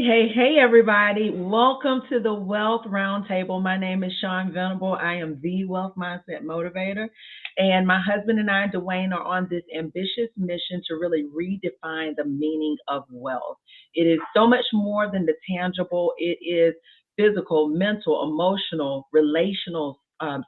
Hey, everybody. Welcome to the Wealth Roundtable. My name is Sean Venable. I am the Wealth Mindset Motivator. And my husband and I, Dwayne, are on this ambitious mission to really redefine the meaning of wealth. It is so much more than the tangible, it is physical, mental, emotional, relational,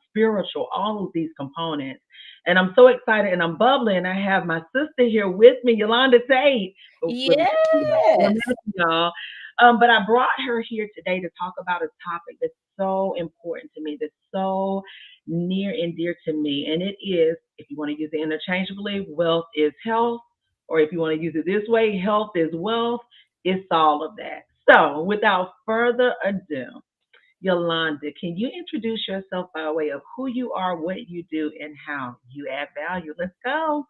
spiritual, all of these components. And I'm so excited and I'm bubbling. I have my sister here with me, Yolanda Tate. With Yes. y'all. But I brought her here today to talk about a topic that's so important to me, that's so near and dear to me. And it is, if you want to use it interchangeably, wealth is health. Or if you want to use it this way, health is wealth. It's all of that. So without further ado, Yolanda, can you introduce yourself by way of who you are, what you do, and how you add value? Let's go.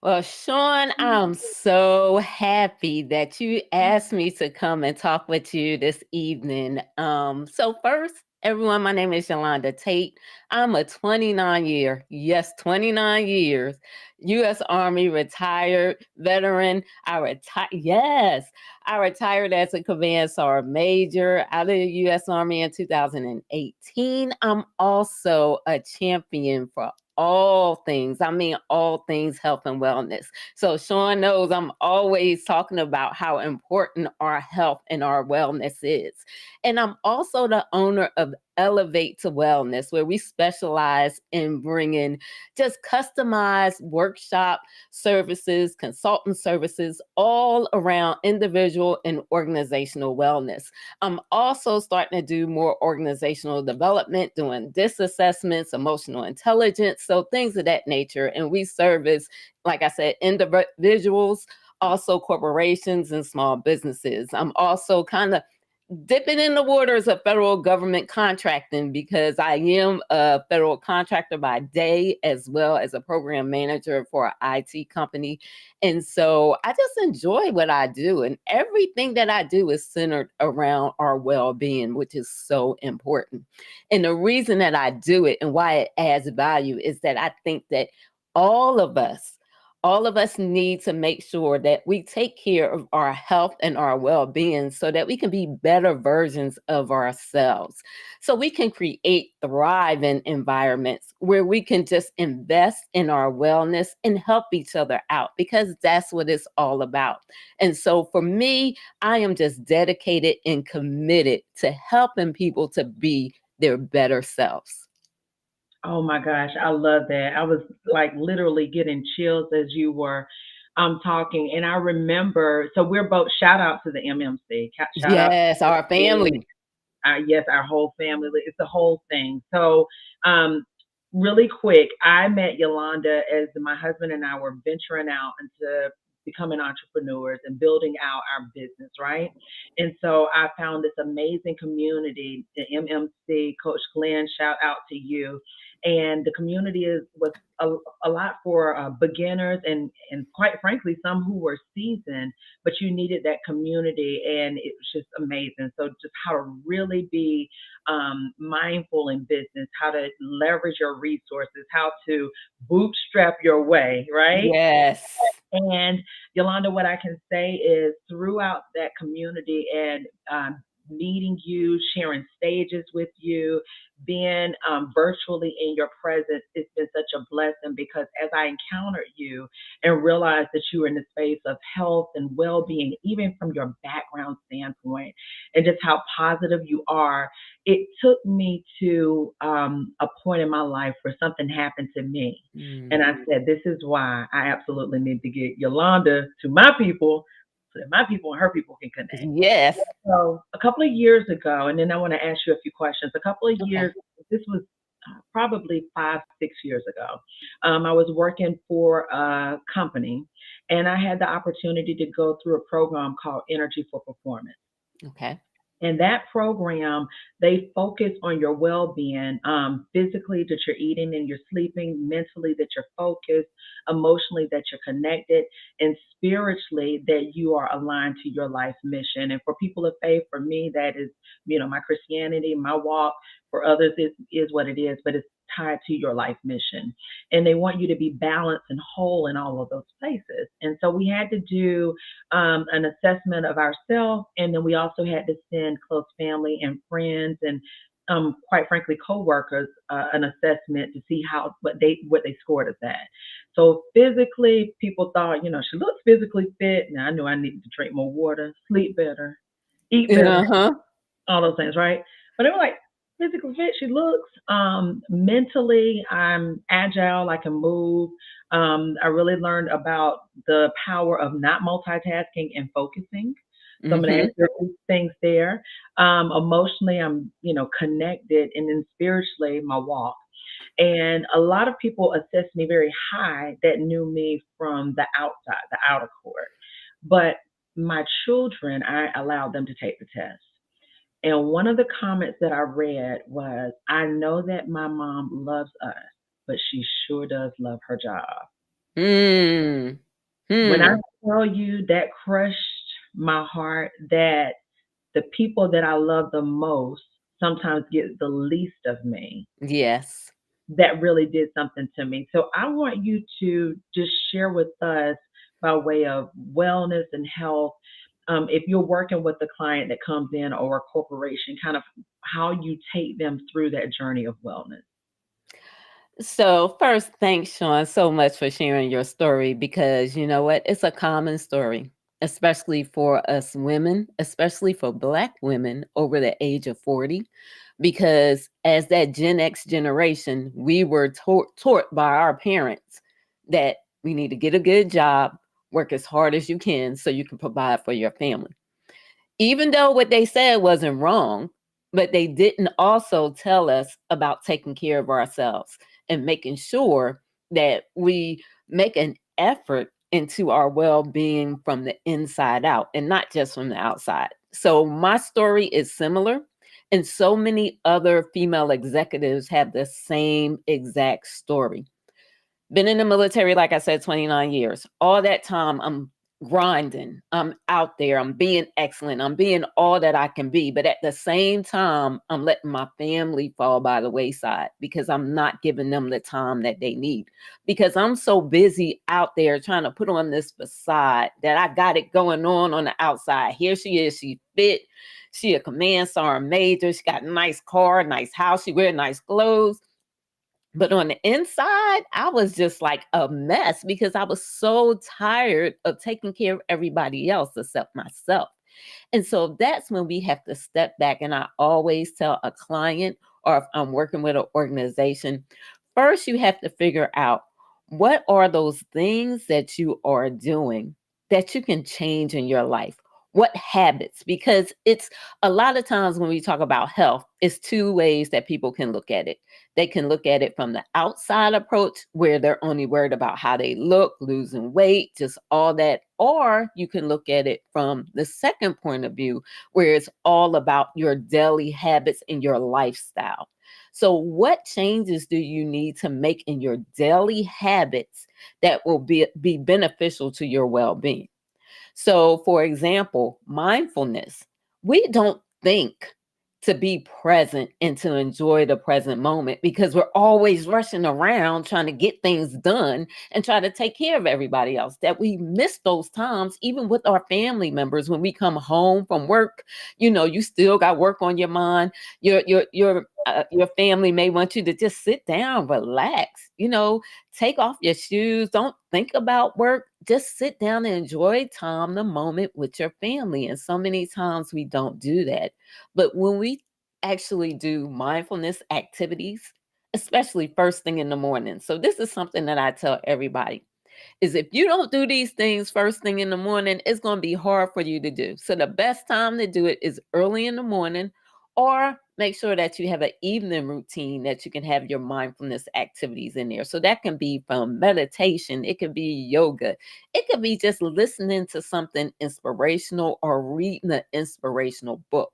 Well, Sean, I'm so happy that you asked me to come and talk with you this evening. So first, everyone, my name is Yolanda Tate. I'm a yes, 29 years U.S. Army retired veteran. I retired as a command sergeant major out of the U.S. Army in 2018. I'm also a champion for all things health and wellness. So Sean knows I'm always talking about how important our health and our wellness is. And I'm also the owner of Elevate to Wellness, where we specialize in bringing just customized workshop services, consultant services, all around individual and organizational wellness. I'm also starting to do more organizational development, doing DIS assessments, emotional intelligence, so things of that nature. And we service, like I said, individuals, also corporations and small businesses. I'm also kind of dipping in the waters of federal government contracting because I am a federal contractor by day as well as a program manager for an IT company. And so I just enjoy what I do. And everything that I do is centered around our well being, which is so important. And the reason that I do it and why it adds value is that I think that all of us, all of us need to make sure that we take care of our health and our well-being so that we can be better versions of ourselves. So we can create thriving environments where we can just invest in our wellness and help each other out because that's what it's all about. And so for me, I am just dedicated and committed to helping people to be their better selves. Oh my gosh, I love that. I was like literally getting chills as you were talking. And I remember, so we're both, shout out to the MMC, shout out Yes, to our the MMC, family. yes, our whole family, it's the whole thing. So, um, really quick, I met Yolanda as my husband and I were venturing out into becoming entrepreneurs and building out our business, right? And so I found this amazing community, the MMC, Coach Glenn, shout out to you. And the community was a lot for beginners and quite frankly, some who were seasoned, but you needed that community and it was just amazing. So just how to really be mindful in business, how to leverage your resources, how to bootstrap your way, right? Yes. And Yolanda, what I can say is throughout that community and meeting you, sharing stages with you, being virtually in your presence, it's been such a blessing because as I encountered you and realized that you were in the space of health and well being, even from your background standpoint, and just how positive you are, it took me to a point in my life where something happened to me. And I Mm. said, this is why I absolutely need to get Yolanda to my people so that my people and her people can connect. Yes. So a couple of years ago, and then I want to ask you a few questions. A couple of Okay. years, this was probably 5, 6 years ago. I was working for a company, and I had the opportunity to go through a program called Energy for Performance. Okay. And that program, they focus on your well-being, physically that you're eating and you're sleeping, mentally that you're focused, emotionally that you're connected, and spiritually that you are aligned to your life mission. And for people of faith, for me, that is, my Christianity, my walk. For others, it is what it is. But it's tied to your life mission. And they want you to be balanced and whole in all of those places. And so we had to do an assessment of ourselves. And then we also had to send close family and friends and quite frankly, coworkers, an assessment to see how what they scored us at. So physically, people thought, she looks physically fit. Now I knew I needed to drink more water, sleep better, eat better, Uh-huh. all those things, right? But they were like, physically fit, she looks. Mentally, I'm agile, I can move. I really learned about the power of not multitasking and focusing. So I'm going to Mm-hmm. answer these things there. Emotionally, I'm, connected, and then spiritually, my walk. And a lot of people assess me very high that knew me from the outside, the outer court. But my children, I allowed them to take the test. And one of the comments that I read was, I know that my mom loves us, but she sure does love her job. Mm. When I Hmm. tell you that crushed my heart, that the people that I love the most sometimes get the least of me, Yes. that really did something to me. So I want you to just share with us by way of wellness and health. If you're working with a client that comes in or a corporation, kind of how you take them through that journey of wellness. So, first, thanks, Sean, so much for sharing your story because you know what? It's a common story, especially for us women, especially for Black women over the age of 40. Because as that Gen X generation, we were taught by our parents that we need to get a good job, work as hard as you can so you can provide for your family. Even though what they said wasn't wrong, but they didn't also tell us about taking care of ourselves and making sure that we make an effort into our well-being from the inside out and not just from the outside. So my story is similar, and so many other female executives have the same exact story. Been in the military, like I said, 29 years. All that time, I'm grinding. I'm out there. I'm being excellent. I'm being all that I can be. But at the same time, I'm letting my family fall by the wayside because I'm not giving them the time that they need. Because I'm so busy out there trying to put on this facade that I got it going on the outside. Here she is. She fit. She a command sergeant major. She got a nice car, nice house. She wear nice clothes, but on the inside, I was just like a mess because I was so tired of taking care of everybody else except myself. And so that's when we have to step back. And I always tell a client, or if I'm working with an organization, first you have to figure out what are those things that you are doing that you can change in your life. What habits? Because it's a lot of times when we talk about health, it's two ways that people can look at it. They can look at it from the outside approach, where they're only worried about how they look, losing weight, just all that. Or you can look at it from the second point of view, where it's all about your daily habits and your lifestyle. So, what changes do you need to make in your daily habits that will be beneficial to your well being? So, for example, mindfulness. We don't think to be present and to enjoy the present moment because we're always rushing around trying to get things done and try to take care of everybody else. That we miss those times, even with our family members, when we come home from work. You still got work on your mind. Your family may want you to just sit down, relax. Take off your shoes. Don't think about work. Just sit down and enjoy time, the moment with your family. And so many times we don't do that. But when we actually do mindfulness activities, especially first thing in the morning. So this is something that I tell everybody is if you don't do these things first thing in the morning, it's going to be hard for you to do. So the best time to do it is early in the morning, or make sure that you have an evening routine that you can have your mindfulness activities in there. So that can be from meditation, it could be yoga, it could be just listening to something inspirational or reading an inspirational book.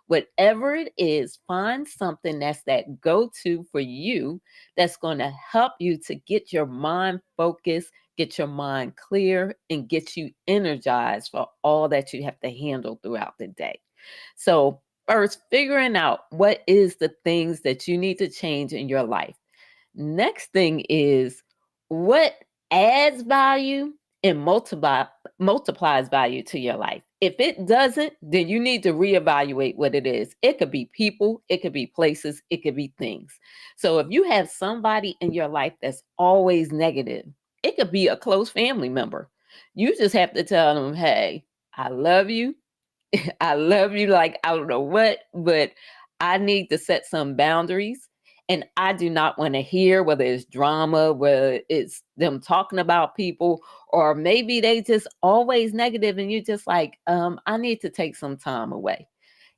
Whatever it is, find something that's that go-to for you that's going to help you to get your mind focused, get your mind clear, and get you energized for all that you have to handle throughout the day. So, first, figuring out what is the things that you need to change in your life. Next thing is what adds value and multiplies value to your life. If it doesn't, then you need to reevaluate what it is. It could be people, it could be places, it could be things. So if you have somebody in your life that's always negative, it could be a close family member. You just have to tell them, hey, I love you. I love you like I don't know what, but I need to set some boundaries. And I do not want to hear whether it's drama, whether it's them talking about people, or maybe they just always negative and you just like, I need to take some time away.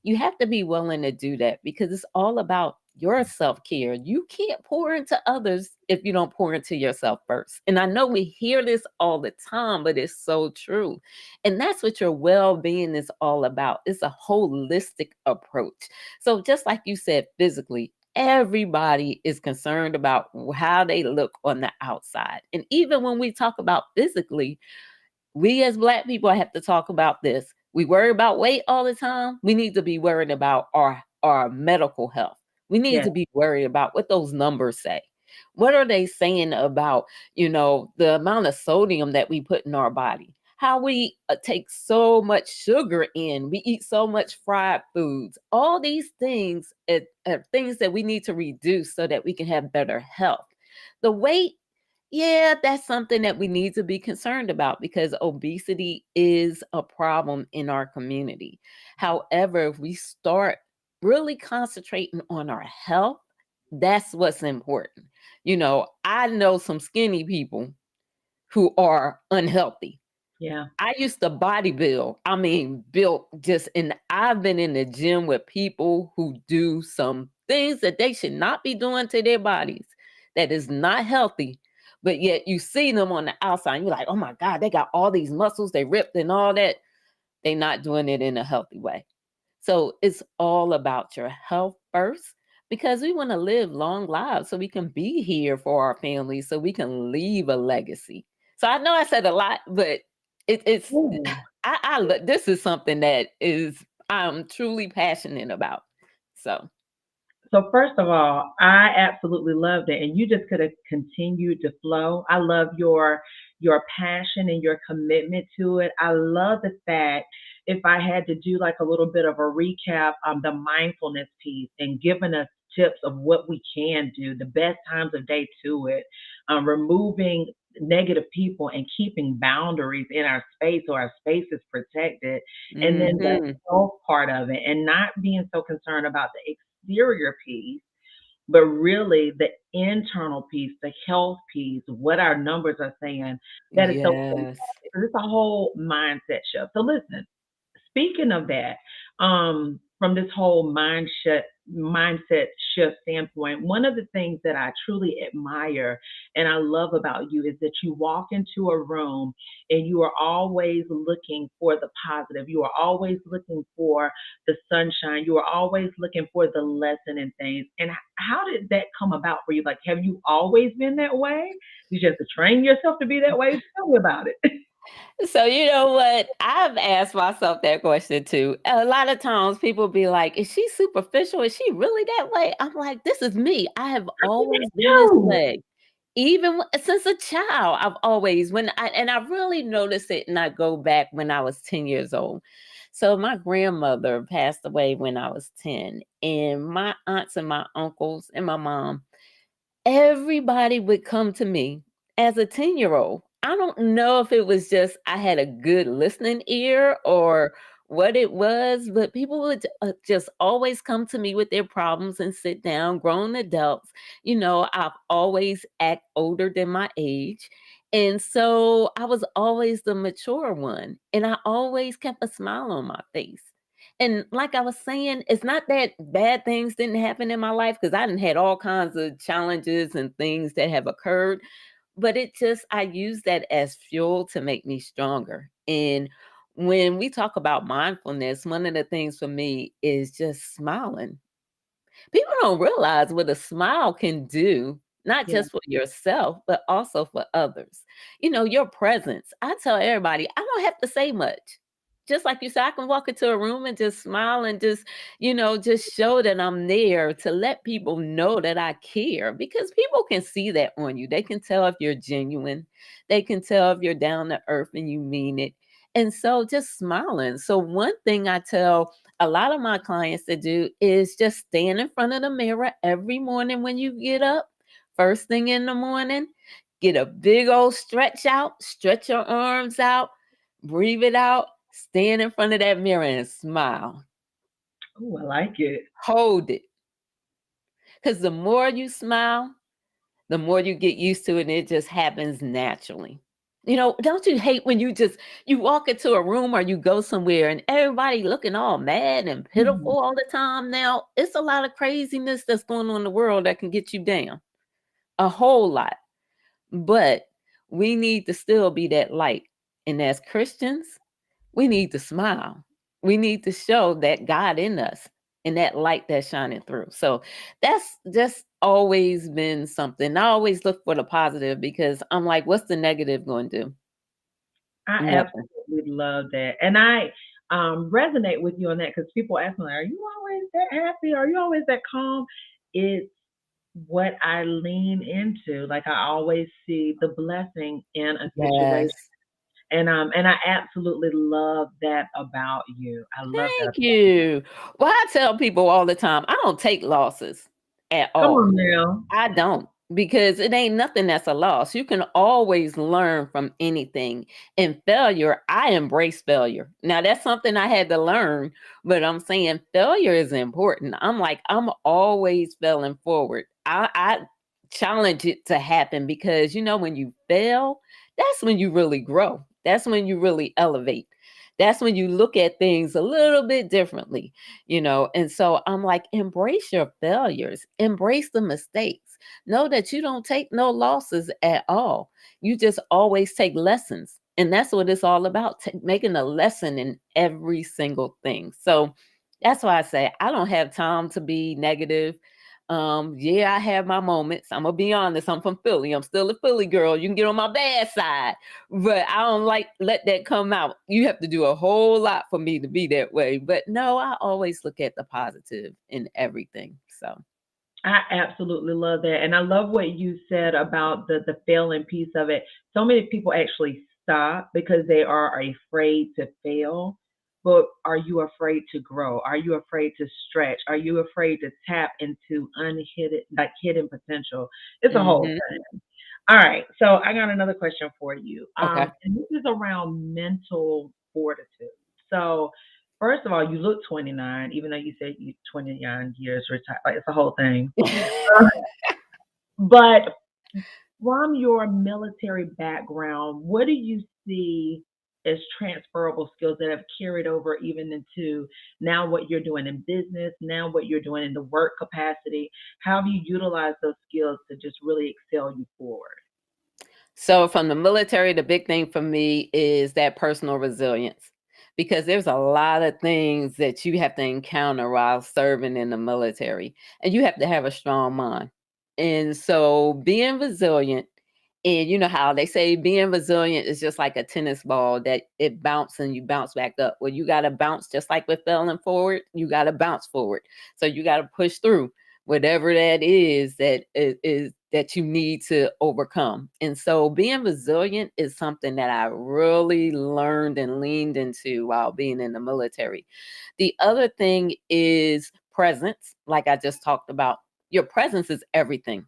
You have to be willing to do that because it's all about your self care. You can't pour into others if you don't pour into yourself first. And I know we hear this all the time, but it's so true. And that's what your well being is all about. It's a holistic approach. So, just like you said, physically, everybody is concerned about how they look on the outside. And even when we talk about physically, we as Black people have to talk about this. We worry about weight all the time. We need to be worried about our medical health. We need Yeah, to be worried about what those numbers say. What are they saying about, the amount of sodium that we put in our body? How we take so much sugar in. We eat so much fried foods. All these things are things that we need to reduce so that we can have better health. The weight, yeah, that's something that we need to be concerned about because obesity is a problem in our community. However, if we start really concentrating on our health, that's what's important. I know some skinny people who are unhealthy. yeah, I used to body build. I mean, built just, and I've been in the gym with people who do some things that they should not be doing to their bodies that is not healthy. But yet you see them on the outside, and you're like, oh my God, they got all these muscles, they ripped and all that. They're not doing it in a healthy way. So it's all about your health first because we want to live long lives so we can be here for our families, so we can leave a legacy. So I know I said a lot, but it's yeah. this is something that is I'm truly passionate about. So So first of all, I absolutely loved it, and you just could have continued to flow. I love your passion and your commitment to it. I love the fact if I had to do like a little bit of a recap on the mindfulness piece and giving us tips of what we can do, the best times of day to it, removing negative people and keeping boundaries in our space so our space is protected, and then the mhm. health part of it, and not being so concerned about the exterior piece, but really the internal piece, the health piece, what our numbers are saying. That is so important. Yes. It's a whole mindset shift. So listen, speaking of that, from this whole mindset shift standpoint, one of the things that I truly admire and I love about you is that you walk into a room and you are always looking for the positive. You are always looking for the sunshine. You are always looking for the lesson in things. And how did that come about for you? Like, have you always been that way? You just have to train yourself to be that way? Tell me about it. So you know what? I've asked myself that question too. A lot of times people be like, is she superficial? Is she really that way? I'm like, this is me. I have I did always that been this too. way. Even since a child, I've always and I really noticed it and I go back when I was 10 years old. So my grandmother passed away when I was 10, and my aunts and my uncles and my mom, everybody would come to me as a 10-year-old. I don't know if it was just I had a good listening ear or what it was, but people would just always come to me with their problems and sit down, grown adults. I've always act older than my age. And so I was always the mature one, and I always kept a smile on my face. And like I was saying, it's not that bad things didn't happen in my life because I didn't had all kinds of challenges and things that have occurred. But it just I use that as fuel to make me stronger. And when we talk about mindfulness, one of the things for me is just smiling. People don't realize what a smile can do, not Yeah. just for yourself, but also for others. Your presence. I tell everybody, I don't have to say much. just like you said, I can walk into a room and just smile and just, just show that I'm there to let people know that I care, because people can see that on you. They can tell if you're genuine. They can tell if you're down to earth and you mean it. And so just smiling. So one thing I tell a lot of my clients to do is just stand in front of the mirror every morning when you get up, first thing in the morning, get a big old stretch out, stretch your arms out, breathe it out, stand in front of that mirror and smile. Oh, I like it. Hold it. Because the more you smile, the more you get used to it, and it just happens naturally. Don't you hate when you walk into a room or you go somewhere and everybody looking all mad and Mhm. pitiful all the time? Now, it's a lot of craziness that's going on in the world that can get you down. A whole lot. But we need to still be that light. And as Christians, we need to smile. We need to show that God in us and that light that's shining through. So that's just always been something. I always look for the positive, because I'm like, what's the negative going to do? I Nothing. absolutely love that. And I resonate with you on that because people ask me, like, are you always that happy? Are you always that calm? It's what I lean into. Like I always see the blessing in a situation. Yes. And I absolutely love that about you. I love that. Thank you. Well, I tell people all the time, I don't take losses at Come all. on now. I don't, because it ain't nothing that's a loss. You can always learn from anything. In failure, I embrace failure. Now, that's something I had to learn, but I'm saying failure is important. I'm like, I'm always failing forward. I challenge it to happen, because, when you fail, that's when you really grow. That's when you really elevate. That's when you look at things a little bit differently. And so I'm like, embrace your failures, embrace the mistakes. Know that you don't take no losses at all. You just always take lessons. And that's what it's all about, making a lesson in every single thing. So that's why I say I don't have time to be negative. Yeah, I have my moments. I'm gonna be honest. I'm from Philly. I'm still a Philly girl. You can get on my bad side, but I don't like let that come out. You have to do a whole lot for me to be that way. But no, I always look at the positive in everything. So I absolutely love that. And I love what you said about the failing piece of it. So many people actually stop because they are afraid to fail. But are you afraid to grow? Are you afraid to stretch? Are you afraid to tap into unhidden, like hidden potential? It's a whole hmm thing. All right. So I got another question for you. okay. And this is around mental fortitude. So first of all, you look 29, even though you said you 29 years retired. Like it's a whole thing. But from your military background, what do you see as transferable skills that have carried over even into now what you're doing in business, now what you're doing in the work capacity? How have you utilized those skills to just really excel you forward? So from the military, the big thing for me is that personal resilience, because there's a lot of things that you have to encounter while serving in the military, and you have to have a strong mind. And so being resilient, and you know how they say being resilient is just like a tennis ball that it bounces and you bounce back up. Well, you got to bounce just like with failing forward, you got to bounce forward. So you got to push through whatever that is that is that you need to overcome. And so being resilient is something that I really learned and leaned into while being in the military. The other thing is presence, like I just talked about. Your presence is everything.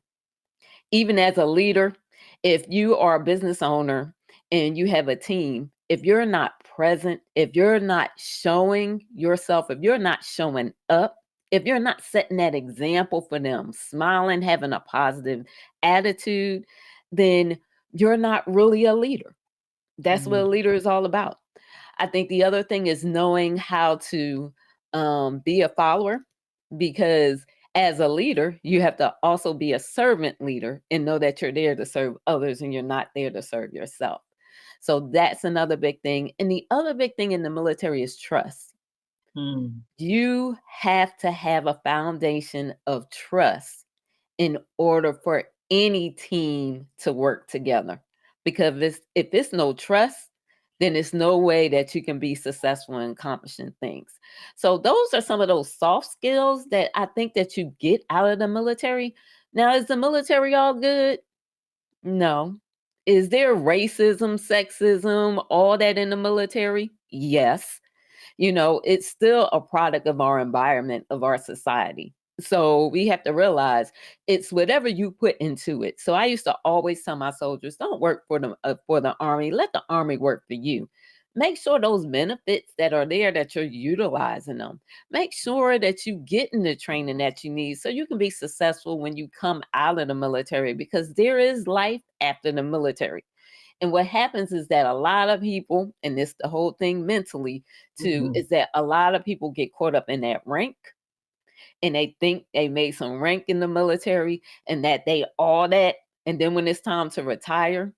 Even as a leader, if you are a business owner and you have a team, if you're not present, if you're not showing yourself, if you're not showing up, if you're not setting that example for them, smiling, having a positive attitude, then you're not really a leader. That's what Mhm. a leader is all about. I think the other thing is knowing how to be a follower, because as a leader, you have to also be a servant leader and know that you're there to serve others and you're not there to serve yourself. So that's another big thing. And the other big thing in the military is trust. Mm. You have to have a foundation of trust in order for any team to work together. Because if it's no trust, then there's no way that you can be successful in accomplishing things. So those are some of those soft skills that I think that you get out of the military. Now, is the military all good? No. Is there racism, sexism, all that in the military? Yes. It's still a product of our environment, of our society. So we have to realize it's whatever you put into it. So I used to always tell my soldiers, don't work for the army. Let the army work for you. Make sure those benefits that are there, that you're utilizing them. Make sure that you get in the training that you need so you can be successful when you come out of the military, because there is life after the military. And what happens is that a lot of people, and this the whole thing mentally too, Mhm. is that a lot of people get caught up in that rank, and they think they made some rank in the military and that they all that. And then when it's time to retire,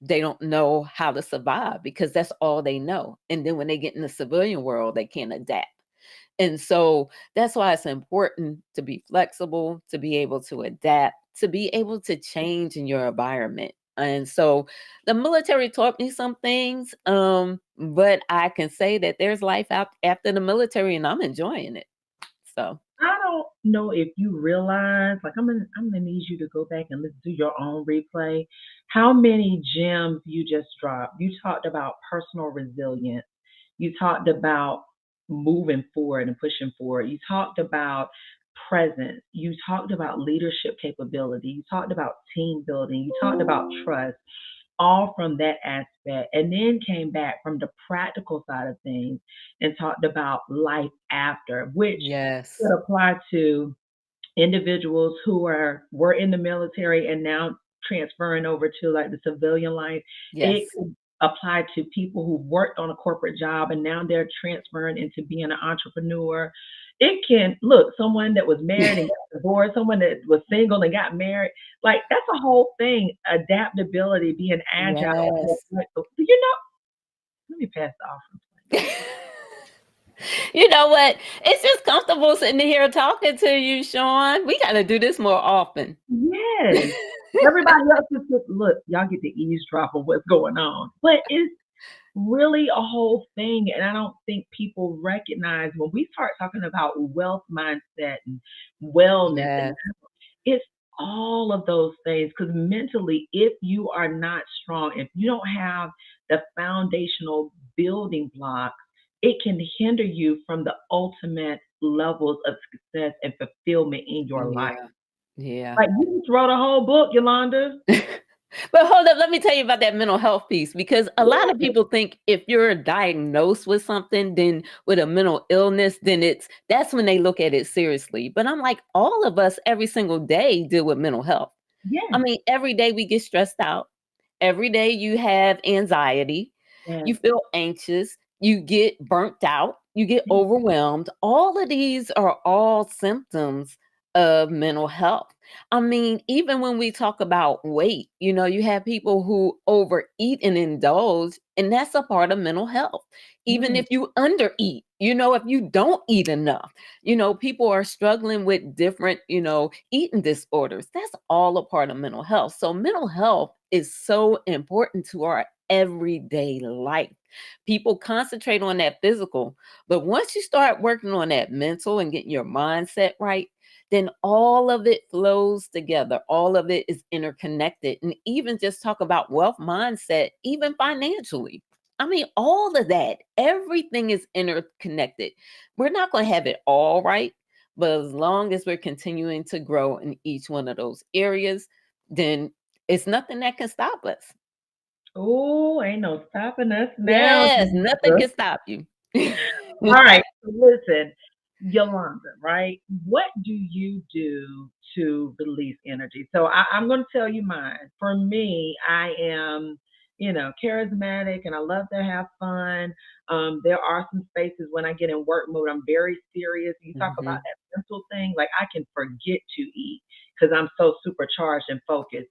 they don't know how to survive because that's all they know. And then when they get in the civilian world, they can't adapt. And so that's why it's important to be flexible, to be able to adapt, to be able to change in your environment. And so the military taught me some things, but I can say that there's life out after the military, and I'm enjoying it. So, I don't know if you realize, like I'm gonna need you to go back and listen to your own replay. How many gems you just dropped? You talked about personal resilience. You talked about moving forward and pushing forward. You talked about presence. You talked about leadership capability. You talked about team building. You talked about trust, all from that aspect. And then came back from the practical side of things and talked about life after, which yes, could apply to individuals who were in the military and now transferring over to like the civilian life. It yes, could apply to people who worked on a corporate job and now they're transferring into being an entrepreneur. It can look someone that was married and got divorced, someone that was single and got married. Like that's a whole thing. Adaptability, being agile. yes. Do you know? Let me pass the offering. You know what? It's just comfortable sitting here talking to you, Sean. We got to do this more often. Yes. Everybody else is just look, y'all get to eavesdrop on what's going on. But it's really a whole thing. And I don't think people recognize when we start talking about wealth mindset and wellness, and Yes, it's all of those things. Because mentally, if you are not strong, if you don't have the foundational building blocks, it can hinder you from the ultimate levels of success and fulfillment in your life. yeah, yeah. Like, you just wrote a whole book, Yolanda. But hold up, let me tell you about that mental health piece, because a lot of Yeah. people think if you're diagnosed with something, then with a mental illness, then that's when they look at it seriously. But I'm like, all of us every single day deal with mental health. I Yes. mean, every day we get stressed out. Every day you have anxiety. You Yes. feel anxious. You get burnt out. You get Yes. overwhelmed. All of these are all symptoms of mental health. I mean, even when we talk about weight, you have people who overeat and indulge, and that's a part of mental health. Even Yes. if you undereat, if you don't eat enough, people are struggling with different, eating disorders. That's all a part of mental health. So, mental health is so important to our everyday life. People concentrate on that physical, but once you start working on that mental and getting your mindset right, then all of it flows together. All of it is interconnected. And even just talk about wealth mindset, even financially. I mean, all of that, everything is interconnected. We're not going to have it all right, but as long as we're continuing to grow in each one of those areas, then it's nothing that can stop us. Oh, ain't no stopping us now. Yes, nothing can stop you. All right. So listen, Yolanda, right? What do you do to release energy? So I'm going to tell you mine. For me, I am, charismatic and I love to have fun. There are some spaces when I get in work mode, I'm very serious. You talk about Mhm. that mental thing, like I can forget to eat because I'm so supercharged and focused.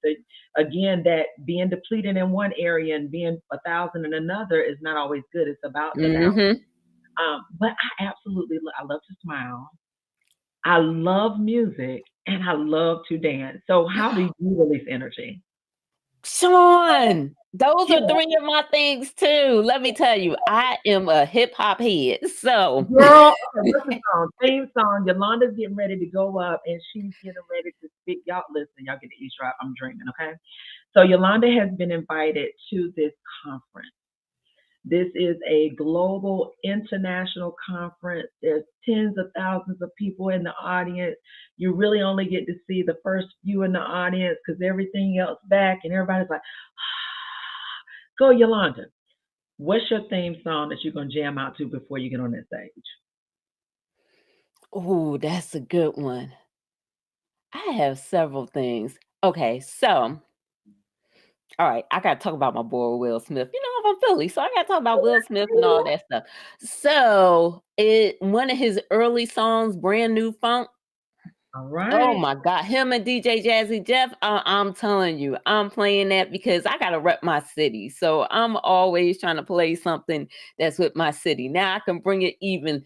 Again, that being depleted in one area and being 1,000 in another is not always good. It's about the balance. Mhm. But I absolutely I love to smile. I love music and I love to dance. So how do you release energy? Sean. Those Yeah, are three of my things too. Let me tell you, I am a hip hop head. So girl. Okay, what's the song? Theme song. Yolanda's getting ready to go up, and she's getting ready to speak. Y'all listen. Y'all get the eavesdrop. I'm dreaming. Okay. So Yolanda has been invited to this conference. This is a global international conference. There's tens of thousands of people in the audience. You really only get to see the first few in the audience because everything else back, and everybody's like, go Yolanda. What's your theme song that you're gonna jam out to before you get on that stage? oh, that's a good one. I have several things. Okay, so all right, I gotta talk about my boy Will Smith. You know, I'm from Philly, so I gotta talk about Will Smith and all that stuff. So it one of his early songs, Brand New Funk. All Oh right. my God, him and DJ Jazzy Jeff. I'm telling you, I'm playing that because I gotta rep my city. So I'm always trying to play something that's with my city. Now I can bring it even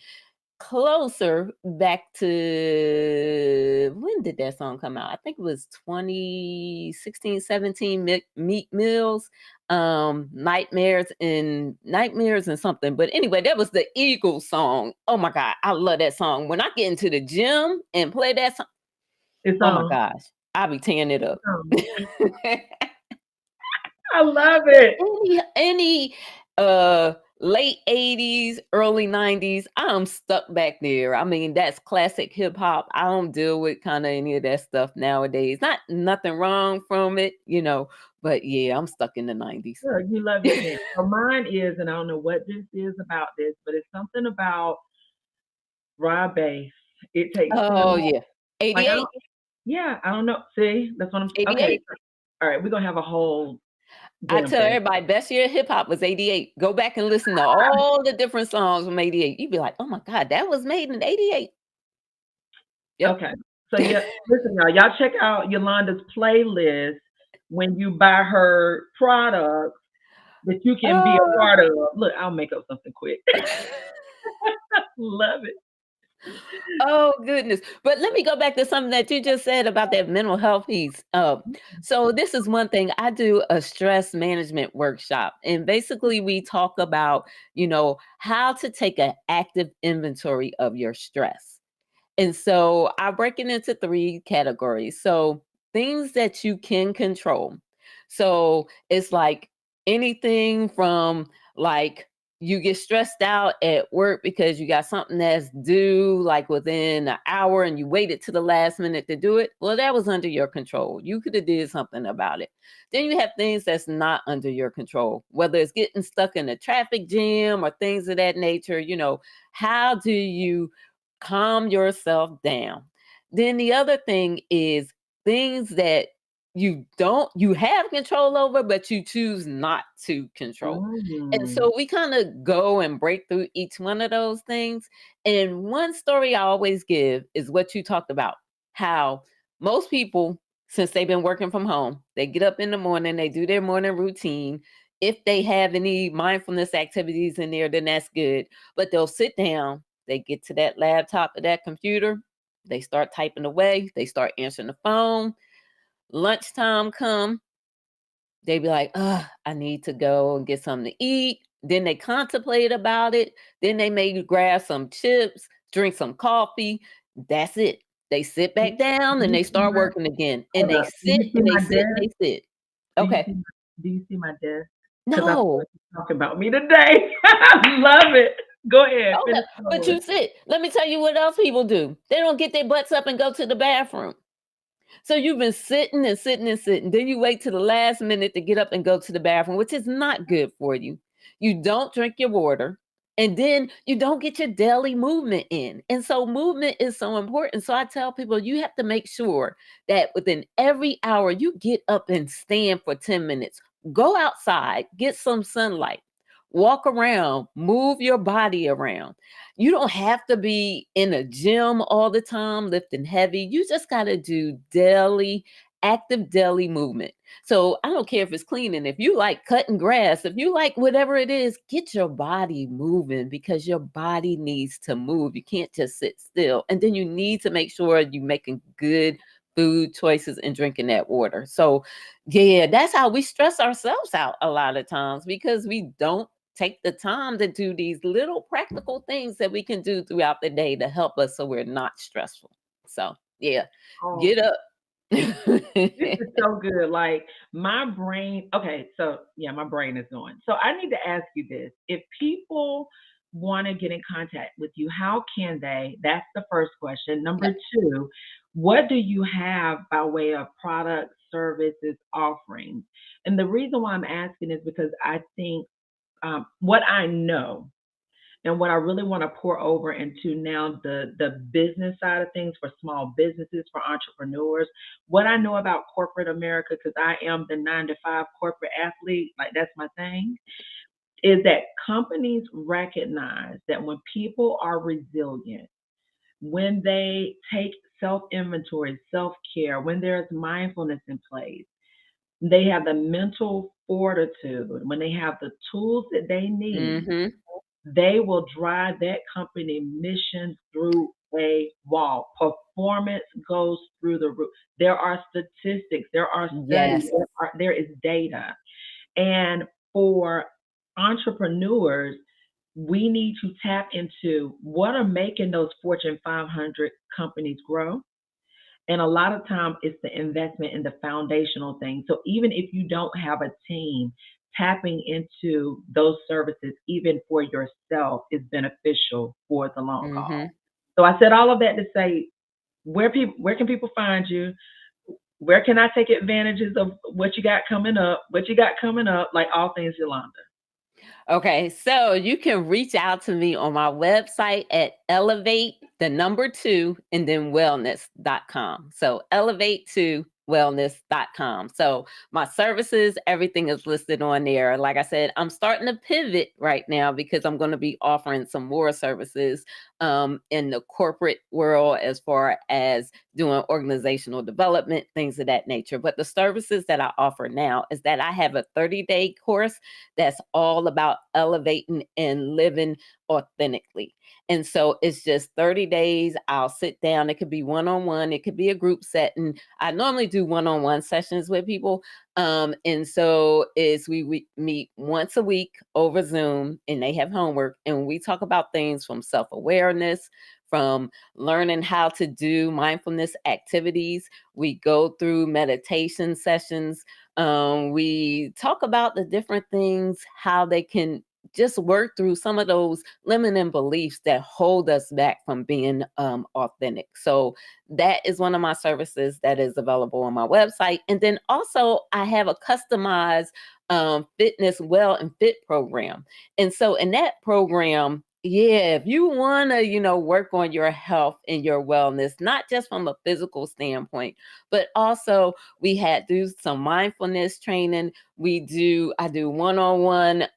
closer back to when did that song come out? I think it was 2016, 17. Meat Mills, Nightmares and something. But anyway, that was the Eagles song. Oh my God, I love that song. When I get into the gym and play that song, It's oh my on. gosh, I'll be tearing it It's up. on. I love it. Any late 80s, early 90s, I'm stuck back there. I mean, that's classic hip hop. I don't deal with kind of any of that stuff nowadays. Not nothing wrong from it, but yeah, I'm stuck in the 90s. Sure, you love your jam. So mine is, and I don't know what this is about this, but it's something about raw bass. It takes Oh cinema. yeah. Like I 88. don't. Yeah, I don't know. See, that's what I'm. Okay. 88. All right, we're gonna have a whole I jam tell session. everybody, best year of hip hop was 88. Go back and listen to all the different songs from 88. You'd be like, oh my God, that was made in 88. Yep. Okay. So yeah, listen, y'all check out Yolanda's playlist when you buy her products that you can be a Oh. part of. Look, I'll make up something quick. Love it. Oh goodness. But let me go back to something that you just said about that mental health piece. So this is one thing. I do a stress management workshop, and basically we talk about, how to take an active inventory of your stress. And so I break it into three categories. So things that you can control. So it's like anything from like you get stressed out at work because you got something that's due like within an hour and you waited to the last minute to do it. Well, that was under your control. You could have did something about it. Then you have things that's not under your control, whether it's getting stuck in a traffic jam or things of that nature. How do you calm yourself down? Then the other thing is things that you have control over, but you choose not to control. And Mm. so we kind of go and break through each one of those things. And one story I always give is what you talked about, how most people, since they've been working from home, they get up in the morning, they do their morning routine. If they have any mindfulness activities in there, then that's good. But they'll sit down, they get to that laptop or that computer, they start typing away, they start answering the phone. Lunchtime come, they be like, I need to go and get something to eat. Then they contemplate about it. Then they may grab some chips, drink some coffee. That's it. They sit Do back down and you they see start my working again. And hold they up? Do you sit see and they my sit and desk? they sit. Do you Okay. see do you see my desk? Because I feel No. like you're talking about me today. I love it. Go ahead, Okay. finish But going. you sit. Let me tell you what else people do. They don't get their butts up and go to the bathroom. So you've been sitting and sitting and sitting. Then you wait to the last minute to get up and go to the bathroom, which is not good for you. You don't drink your water. And then you don't get your daily movement in. And so movement is so important. So I tell people you have to make sure that within every hour you get up and stand for 10 minutes. Go outside, get some sunlight, walk around, move your body around. You don't have to be in a gym all the time lifting heavy. You just got to do active daily movement. So I don't care if it's cleaning, if you like cutting grass, if you like whatever it is, get your body moving because your body needs to move. You can't just sit still. And then you need to make sure you're making good food choices and drinking that water. So yeah, that's how we stress ourselves out a lot of times, because we don't take the time to do these little practical things that we can do throughout the day to help us so we're not stressful. So yeah, Oh, get up. this is so good. Like my brain, okay, so yeah, my brain is going. So I need to ask you this. If people want to get in contact with you, how can they? That's the first question. Number two, what do you have by way of products, services, offerings? And the reason why I'm asking is because I think what I know and what I really want to pour over into now the business side of things for small businesses, for entrepreneurs. What I know about corporate America, because I am the 9 to 5 corporate athlete, like that's my thing, is that companies recognize that when people are resilient, when they take self inventory, self care, when there's mindfulness in place, they have the mental fortitude, when they have the tools that they need, Mm-hmm. they will drive that company mission through a wall. Performance goes through the roof. There are statistics, there are studies, Yes. there is data. And for entrepreneurs, we need to tap into what are making those Fortune 500 companies grow. And a lot of time it's the investment in the foundational things. So even if you don't have a team, tapping into those services, even for yourself, is beneficial for the long Mm-hmm. haul. So I said all of that to say, where can people find you? Where can I take advantages of what you got coming up? What you got coming up, like all things Yolanda. Okay, so you can reach out to me on my website at elevate the number two and then wellness.com. So elevate to wellness.com. So my services, everything is listed on there. Like I said, I'm starting to pivot right now because I'm going to be offering some more services in the corporate world as far as doing organizational development, things of that nature. But the services that I offer now is that I have a 30-day course that's all about elevating and living authentically. And so it's just 30 days. I'll sit down. It could be one on one, it could be a group setting. I normally do one on one sessions with people. And so is we meet once a week over Zoom, and they have homework, and we talk about things from self awareness, from learning how to do mindfulness activities. We go through meditation sessions. We talk about the different things, how they can just work through some of those limiting beliefs that hold us back from being authentic. So that is one of my services that is available on my website. And then also I have a customized fitness well and fit program. And so in that program, yeah, if you want to, work on your health and your wellness, not just from a physical standpoint, but also we had do some mindfulness training. I do one-on-one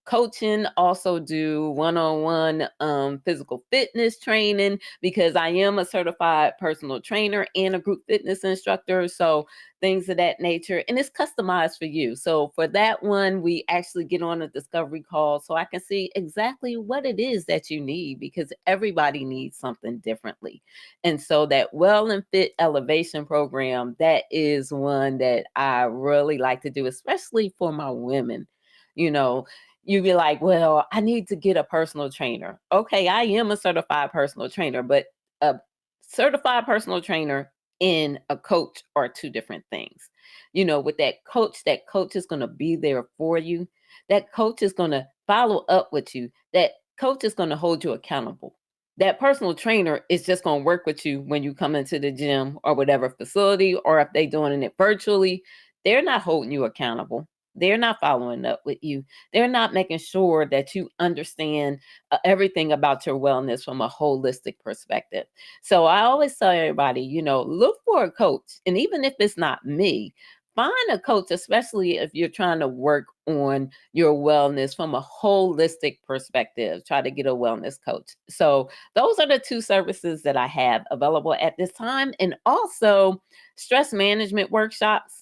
coaching, also do one-on-one physical fitness training, because I am a certified personal trainer and a group fitness instructor. So things of that nature. And it's customized for you. So for that one, we actually get on a discovery call so I can see exactly what it is that you need, because everybody needs something differently. And so that Well and Fit Elevation program, that is one that I really like to do, especially for my women. You know, you'd be like, well, I need to get a personal trainer. Okay, I am a certified personal trainer, but a certified personal trainer and a coach are two different things. With that coach is going to be there for you. That coach is going to follow up with you. That coach is going to hold you accountable. That personal trainer is just going to work with you when you come into the gym or whatever facility, or if they're doing it virtually, they're not holding you accountable. They're not following up with you. They're not making sure that you understand everything about your wellness from a holistic perspective. So I always tell everybody, look for a coach. And even if it's not me, find a coach, especially if you're trying to work on your wellness from a holistic perspective. Try to get a wellness coach. So those are the two services that I have available at this time. And also stress management workshops.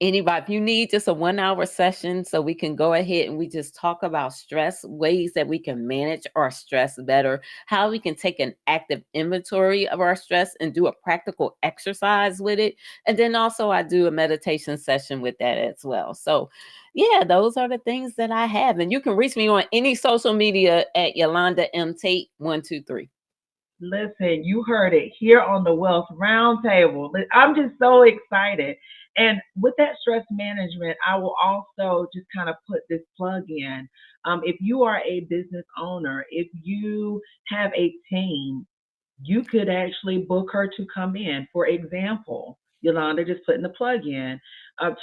Anybody, if you need just a 1 hour session so we can go ahead and we just talk about stress, ways that we can manage our stress better, how we can take an active inventory of our stress and do a practical exercise with it. And then also I do a meditation session with that as well. So yeah, those are the things that I have. And you can reach me on any social media at Yolanda M. Tate 123. Listen, you heard it here on the Wealth Roundtable. I'm just so excited. And with that stress management, I will also just kind of put this plug in. If you are a business owner, if you have a team, you could actually book her to come in. For example, Yolanda, just putting the plug in.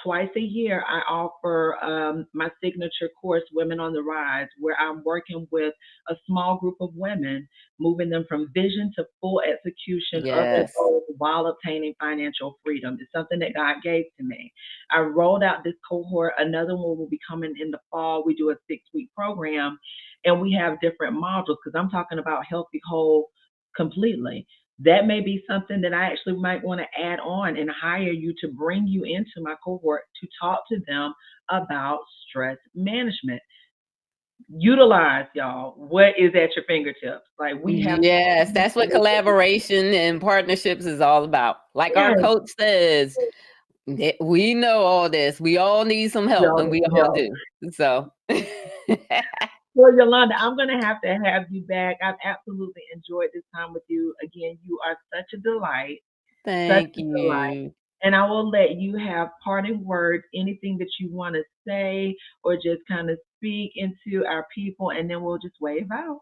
Twice a year, I offer my signature course, Women on the Rise, where I'm working with a small group of women, moving them from vision to full execution of their Yes. goals while obtaining financial freedom. It's something that God gave to me. I rolled out this cohort. Another one will be coming in the fall. We do a 6-week program, and we have different modules because I'm talking about healthy, whole completely. That may be something that I actually might want to add on and hire you to bring you into my cohort to talk to them about stress management. Utilize, y'all, what is at your fingertips. Like we have Yes, that's what collaboration and partnerships is all about. Like our yes, coach says, we know all this. We all need some help, y'all and we need all help. do. So, Well, Yolanda, I'm going to have you back. I've absolutely enjoyed this time with you. Again, you are such a delight. Such thank a delight. you. And I will let you have parting words, anything that you want to say or just kind of speak into our people, and then we'll just wave out.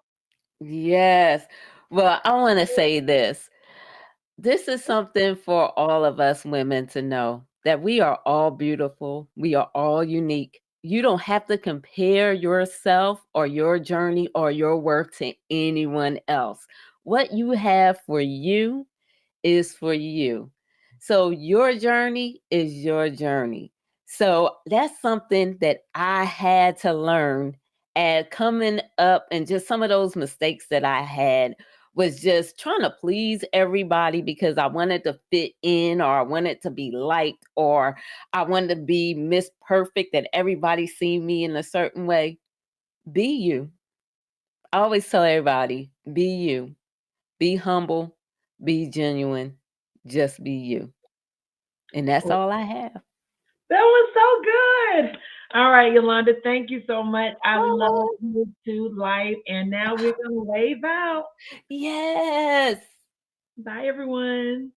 Yes. Well, I want to say this. This is something for all of us women to know that we are all beautiful. We are all unique. You don't have to compare yourself or your journey or your work to anyone else. What you have for you is for you. So your journey is your journey. So that's something that I had to learn and coming up, and just some of those mistakes that I had was just trying to please everybody because I wanted to fit in, or I wanted to be liked, or I wanted to be Miss Perfect, that everybody see me in a certain way. Be you. I always tell everybody, be you. Be humble, be genuine, just be you. And that's Oh, all I have. that was so good. All right, Yolanda, thank you so much. I love Oh, you to life. And now we're going to wave out. yes. Bye, everyone.